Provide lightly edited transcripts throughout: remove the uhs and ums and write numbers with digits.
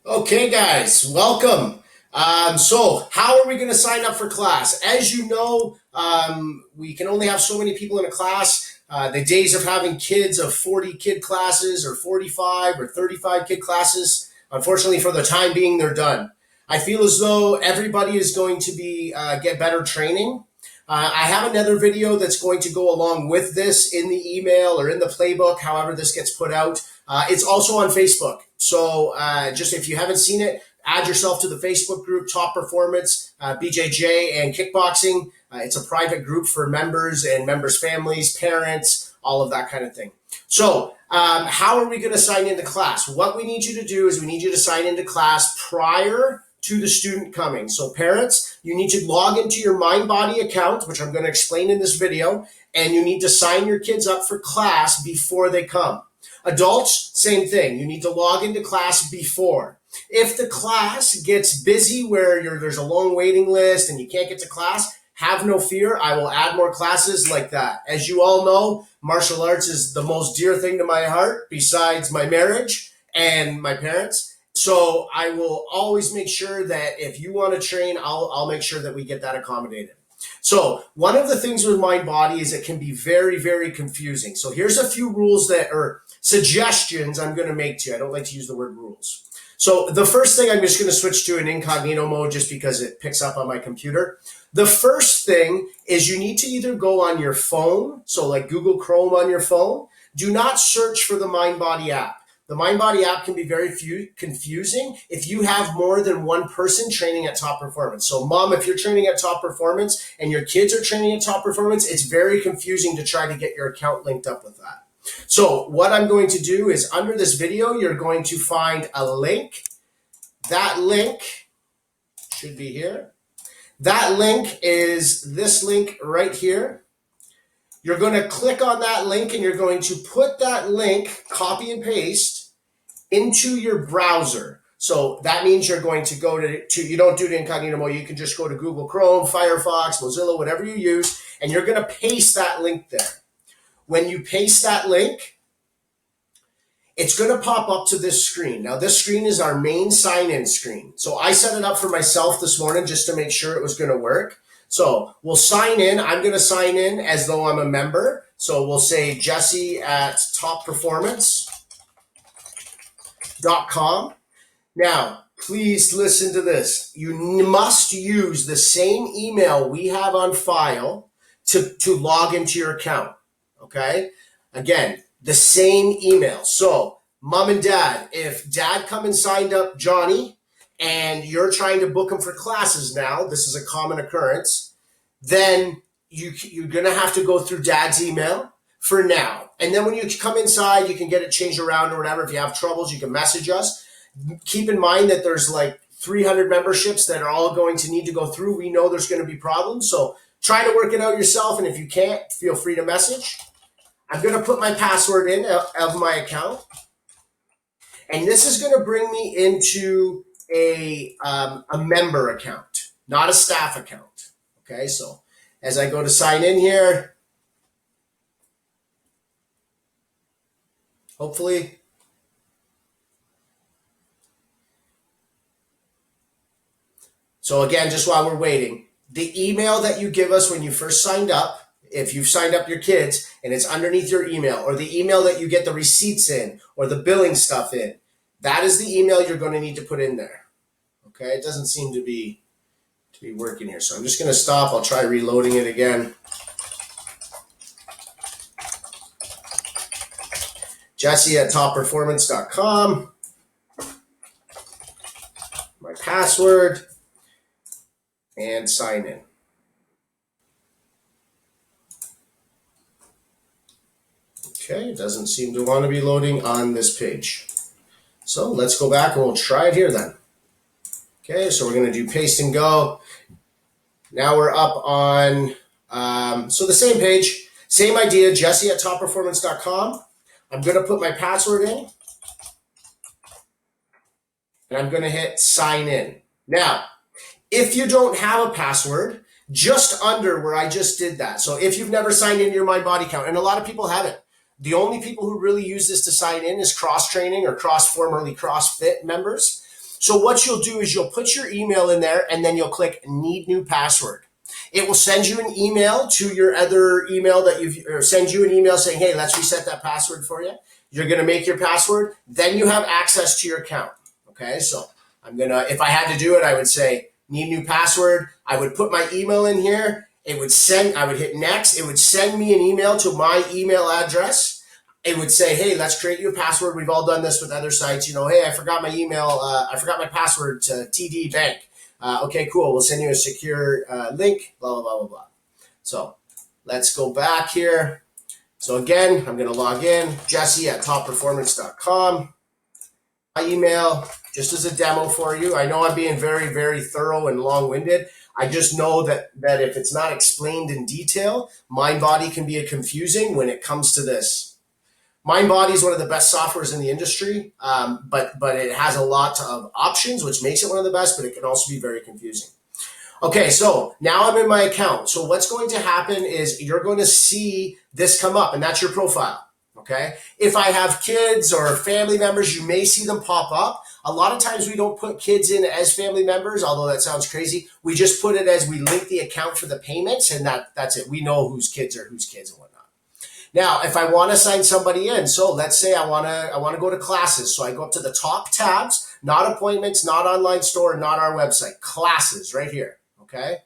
Okay, guys, welcome. So how are we going to sign up for class? As you know, we can only have so many people in a class. The days of having kids of 40 kid classes or 45 or 35 kid classes, unfortunately for the time being, they're done. I feel as though everybody is going to be get better training. I have another video that's going to go along with this in the email or in the playbook, however this gets put out. It's also on Facebook. So just if you haven't seen it, add yourself to the Facebook group, Top Performance, BJJ, and Kickboxing. It's a private group for members and members' families, parents, all of that kind of thing. So how are we going to sign into class? What we need you to do is we need you to sign into class prior to the student coming. So parents, you need to log into your Mindbody account, which I'm going to explain in this video, and you need to sign your kids up for class before they come. Adults, same thing. You need to log into class before. If the class gets busy where there's a long waiting list and you can't get to class, have no fear. I will add more classes like that. As you all know, martial arts is the most dear thing to my heart besides my marriage and my parents. So I will always make sure that if you want to train, I'll make sure that we get that accommodated. So one of the things with Mindbody is it can be very, very confusing. So here's a few rules or suggestions I'm going to make to you. I don't like to use the word rules. So the first thing, I'm just going to switch to an incognito mode just because it picks up on my computer. The first thing is you need to either go on your phone, so like Google Chrome on your phone. Do not search for the Mindbody app. The Mindbody app can be very confusing if you have more than one person training at Top Performance. So mom, if you're training at Top Performance and your kids are training at Top Performance, it's very confusing to try to get your account linked up with that. So what I'm going to do is under this video, you're going to find a link. That link should be here. That link is this link right here. You're going to click on that link and you're going to put that link, copy and paste, into your browser. So that means you're going to go to you don't do it in incognito mode. You can just go to Google Chrome, Firefox, Mozilla, whatever you use, and you're going to paste that link there. When you paste that link, it's going to pop up to this screen. Now, this screen is our main sign-in screen. So I set it up for myself this morning just to make sure it was going to work. So we'll sign in. I'm going to sign in as though I'm a member. So we'll say Jesse at topperformance.com. Now, please listen to this. You must use the same email we have on file to log into your account. Okay? Again, the same email. So mom and dad, if dad come and signed up Johnny, and you're trying to book them for classes now, this is a common occurrence, then you're going to have to go through dad's email for now. And then when you come inside, you can get it changed around or whatever. If you have troubles, you can message us. Keep in mind that there's like 300 memberships that are all going to need to go through. We know there's going to be problems. So try to work it out yourself. And if you can't, feel free to message. I'm going to put my password in of my account. And this is going to bring me into a member account, not a staff account. Okay, so as I go to sign in here, hopefully, so again, just while we're waiting, the email that you give us when you first signed up, if you've signed up your kids and it's underneath your email, or the email that you get the receipts in or the billing stuff in, that is the email you're going to need to put in there. Okay, it doesn't seem to be working here. So I'm just going to stop. I'll try reloading it again. Jesse at topperformance.com. My password. And sign in. Okay, it doesn't seem to want to be loading on this page. So let's go back and we'll try it here then. Okay, so we're going to do paste and go. Now we're up on, so the same page, same idea, Jesse at topperformance.com. I'm going to put my password in. And I'm going to hit sign in. Now, if you don't have a password, just under where I just did that. So if you've never signed into your Mindbody account, and a lot of people haven't, the only people who really use this to sign in is cross training or formerly CrossFit members. So what you'll do is you'll put your email in there and then you'll click need new password. It will send you an email to your other email that or send you an email saying, hey, let's reset that password for you. You're going to make your password. Then you have access to your account. Okay, so if I had to do it, I would say need new password. I would put my email in here. I would hit next. It would send me an email to my email address. It would say, hey, let's create you a password. We've all done this with other sites. Hey, I forgot my email. I forgot my password to TD Bank. Okay, cool. We'll send you a secure link, blah, blah, blah, blah, blah. So let's go back here. So again, I'm going to log in, jesse@topperformance.com. My email, just as a demo for you. I know I'm being very, very thorough and long-winded. I just know that if it's not explained in detail, Mindbody can be confusing when it comes to this. Mindbody is one of the best softwares in the industry, but it has a lot of options, which makes it one of the best, but it can also be very confusing. Okay, so now I'm in my account. So what's going to happen is you're going to see this come up, and that's your profile. Okay. If I have kids or family members, you may see them pop up. A lot of times we don't put kids in as family members, although that sounds crazy. We just put it as we link the account for the payments, and that's it. We know whose kids are whose kids and whatnot. Now, if I want to sign somebody in, so let's say I want to go to classes. So I go up to the top tabs, not appointments, not online store, not our website, classes right here. Okay.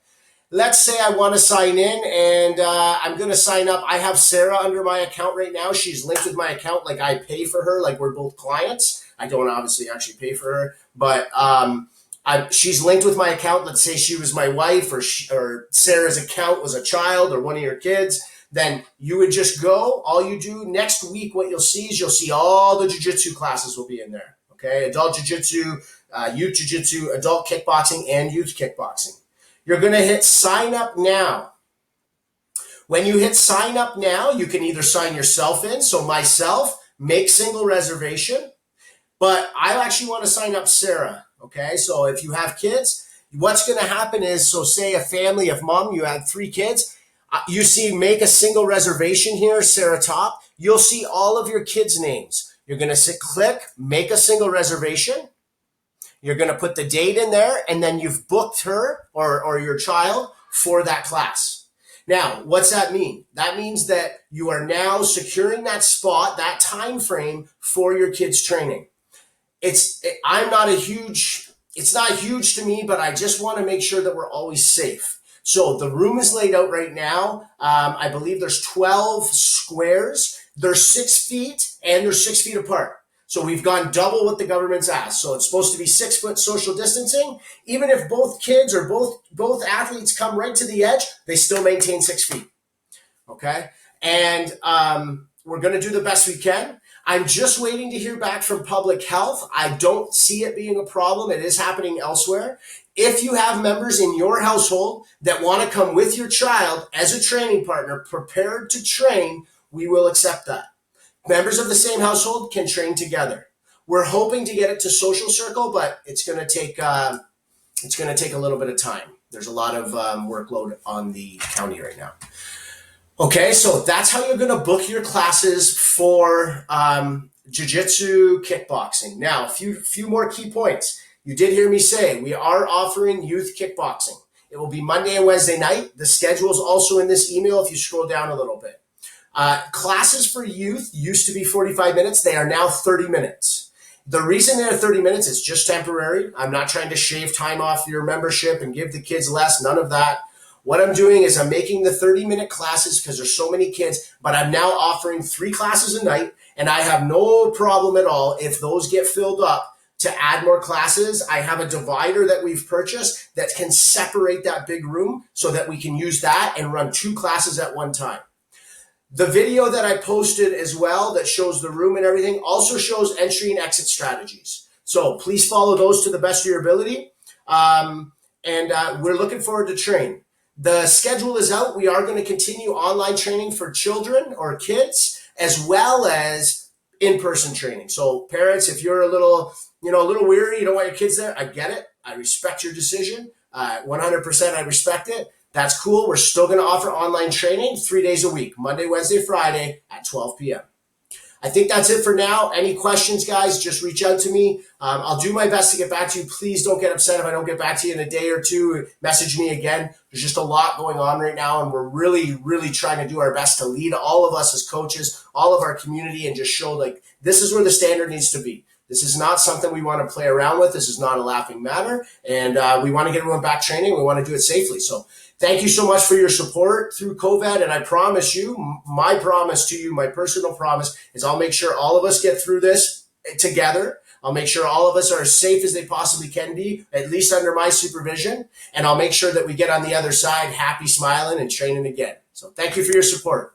Let's say I want to sign in and I'm going to sign up. I have Sarah under my account right now. She's linked with my account. Like I pay for her, like we're both clients. I don't obviously actually pay for her, but she's linked with my account. Let's say she was my wife or Sarah's account was a child or one of your kids. Then you would just go. All you do next week, what you'll see is you'll see all the jiu-jitsu classes will be in there. Okay, adult jiu-jitsu, youth jiu-jitsu, adult kickboxing, and youth kickboxing. You're going to hit sign up now. When you hit sign up now, you can either sign yourself in, so myself, make single reservation, but I actually want to sign up Sarah, okay? So if you have kids, what's going to happen is, so say a family of mom, you have 3 kids, you see make a single reservation here, Sarah Top, you'll see all of your kids' names. You're going to click make a single reservation. You're going to put the date in there, and then you've booked her or your child for that class. Now, what's that mean? That means that you are now securing that spot, that time frame for your kids' training. It's not huge to me, but I just want to make sure that we're always safe. So the room is laid out right now. I believe there's 12 squares. They're 6 feet and they're 6 feet apart. So we've gone double what the government's asked. So it's supposed to be 6 foot social distancing. Even if both kids or both athletes come right to the edge, they still maintain 6 feet. Okay. And we're going to do the best we can. I'm just waiting to hear back from public health. I don't see it being a problem. It is happening elsewhere. If you have members in your household that want to come with your child as a training partner, prepared to train, we will accept that. Members of the same household can train together. We're hoping to get it to social circle, but it's going to take a little bit of time. There's a lot of workload on the county right now. Okay, so that's how you're going to book your classes for jiu-jitsu, kickboxing. Now, a few more key points. You did hear me say we are offering youth kickboxing. It will be Monday and Wednesday night. The schedule is also in this email if you scroll down a little bit. Classes for youth used to be 45 minutes. They are now 30 minutes. The reason they're 30 minutes is just temporary. I'm not trying to shave time off your membership and give the kids less, none of that. What I'm doing is I'm making the 30-minute classes because there's so many kids, but I'm now offering 3 classes a night, and I have no problem at all if those get filled up to add more classes. I have a divider that we've purchased that can separate that big room so that we can use that and run 2 classes at one time. The video that I posted as well that shows the room and everything also shows entry and exit strategies. So please follow those to the best of your ability. We're looking forward to train. The schedule is out. We are going to continue online training for children or kids as well as in-person training. So parents, if you're a little weary, you don't want your kids there, I get it. I respect your decision. 100% I respect it. That's cool. We're still going to offer online training 3 days a week, Monday, Wednesday, Friday at 12 p.m. I think that's it for now. Any questions, guys, just reach out to me. I'll do my best to get back to you. Please don't get upset if I don't get back to you in a day or two. Message me again. There's just a lot going on right now, and we're really, really trying to do our best to lead all of us as coaches, all of our community, and just show like this is where the standard needs to be. This is not something we want to play around with. This is not a laughing matter. And we want to get everyone back training. We want to do it safely. So thank you so much for your support through COVID. And I promise you, my promise to you, my personal promise is I'll make sure all of us get through this together. I'll make sure all of us are as safe as they possibly can be, at least under my supervision. And I'll make sure that we get on the other side happy, smiling, and training again. So thank you for your support.